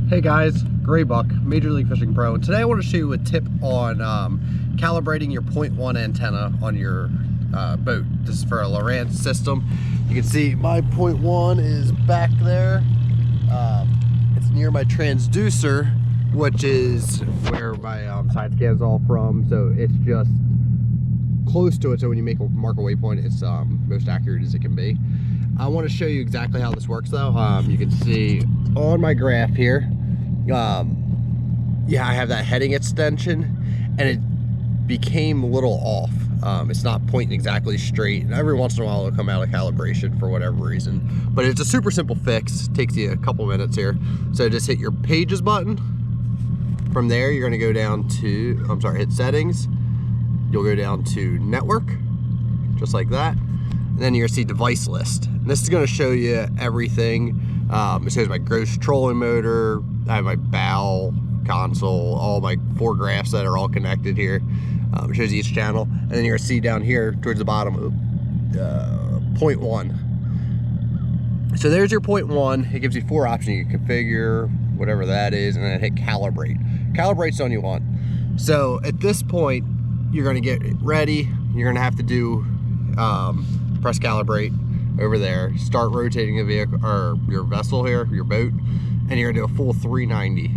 Hey guys, Graybuck, Major League Fishing Pro. Today I want to show you a tip on calibrating your point 1 antenna on your boat. This is for a Lowrance system. You can see my point 1 is back there. It's near my transducer, which is where my side scan is all from. So it's just close to it. So when you mark a waypoint, it's most accurate as it can be. I want to show you exactly how this works though. You can see on my graph here, yeah, I have that heading extension and it became a little off. It's not pointing exactly straight, and every once in a while it'll come out of calibration for whatever reason. But it's a super simple fix, takes you a couple minutes here. So just hit your pages button. From there you're gonna go down to, hit settings. You'll go down to network, just like that. And then you're gonna see device list. And this is gonna show you everything. It shows my gross trolling motor, I have my bow, console, all my 4 graphs that are all connected here. It shows each channel. And then you're gonna see down here towards the bottom, point 1. So there's your point 1. It gives you 4 options. You can configure, whatever that is, and then hit calibrate. Calibrate's the one you want. So at this point, you're gonna get ready. You're gonna have to do, press calibrate over there, start rotating the vehicle or your vessel here, your boat, and you're gonna do a full 390.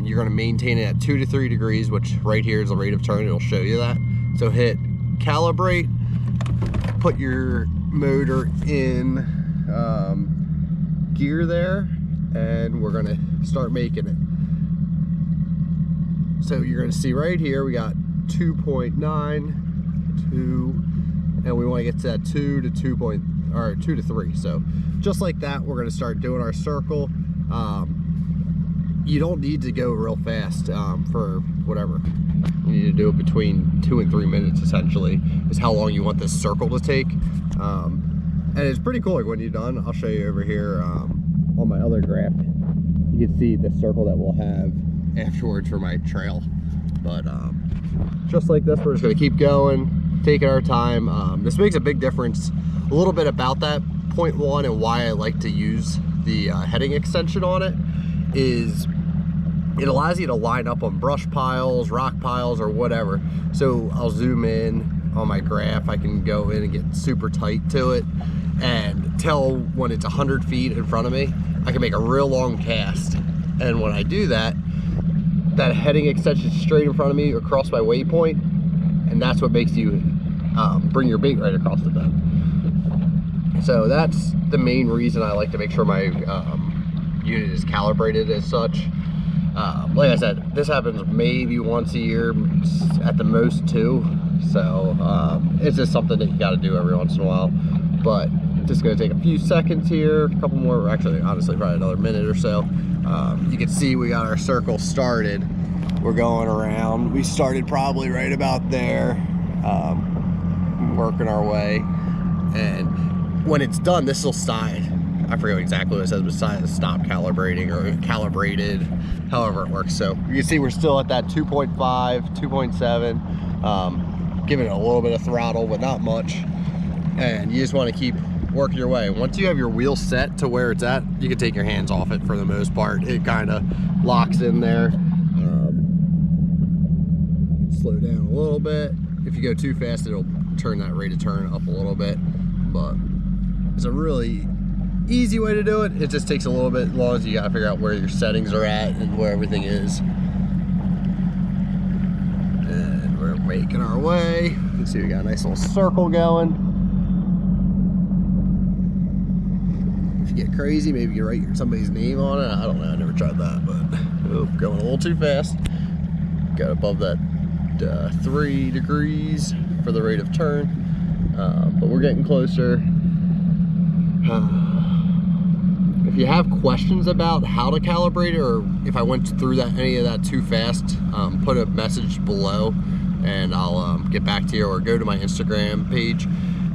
You're gonna maintain it at 2 to 3 degrees, which right here is the rate of turn. It'll show you that. So hit calibrate, put your motor in gear there, and we're gonna start making it. So you're gonna see right here we got 2.9, 2, and we want to get to that 2 to 3. So just like that, we're going to start doing our circle. You don't need to go real fast for whatever. You need to do it between 2 and 3 minutes, essentially, is how long you want this circle to take. And it's pretty cool. Like when you're done, I'll show you over here on my other graph. You can see the circle that we'll have afterwards for my trail. But just like this, we're just going to keep going, taking our time. This makes a big difference. A little bit about that point 1 and why I like to use the heading extension on it is it allows you to line up on brush piles, rock piles, or whatever. So I'll zoom in on my graph. I can go in and get super tight to it and tell when it's 100 feet in front of me. I can make a real long cast. And when I do that, that heading extension is straight in front of me across my waypoint, and that's what makes you bring your bait right across the bed. So that's the main reason I like to make sure my unit is calibrated as such. Like I said, this happens maybe once a year, at the most 2. So it's just something that you got to do every once in a while. But just going to take a few seconds here, a couple more, actually honestly probably another minute or so. You can see we got our circle started. We're going around. We started probably right about there, working our way. And when it's done, this will stop. I forget exactly what it says, but stop calibrating or calibrated, however it works. So you can see we're still at that 2.5, 2.7, giving it a little bit of throttle, but not much. And you just want to keep working your way. Once you have your wheel set to where it's at, you can take your hands off it for the most part. It kind of locks in there. Slow down a little bit. If you go too fast, it'll turn that rate of turn up a little bit. But it's a really easy way to do it. It just takes a little bit long, as you gotta figure out where your settings are at and where everything is. And we're making our way. You can see we got a nice little circle going. If you get crazy, maybe you write somebody's name on it. I don't know, I never tried that, but going a little too fast. Got above that 3 degrees for the rate of turn. But we're getting closer. If you have questions about how to calibrate it, or if I went through any of that too fast, put a message below and I'll get back to you, or go to my Instagram page.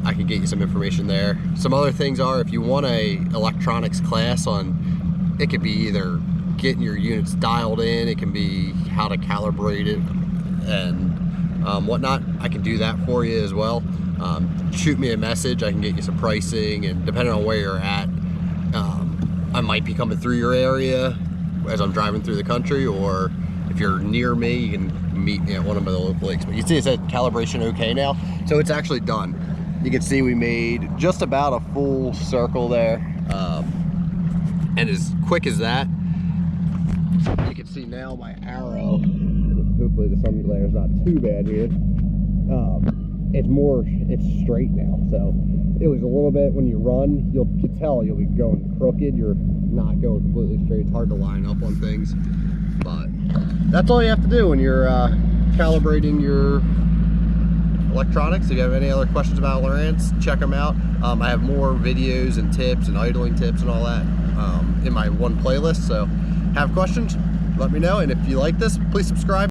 I can get you some information there. Some other things are, if you want a electronics class on, it could be either getting your units dialed in, it can be how to calibrate it and whatnot, I can do that for you as well. Shoot me a message, I can get you some pricing, and depending on where you're at, I might be coming through your area as I'm driving through the country, or if you're near me, you can meet me at one of the local lakes. But you see it said calibration okay now, so it's actually done. You can see we made just about a full circle there, and as quick as that, you can see now my arrow, hopefully the sun glare is not too bad here, it's straight now. So it was a little bit, when you run, you can tell you'll be going crooked, you're not going completely straight. It's hard to line up on things, but that's all you have to do when you're calibrating your electronics. If you have any other questions about Lowrance, check them out. I have more videos and tips and idling tips and all that in my one playlist, so have questions, let me know, and if you like this, please subscribe.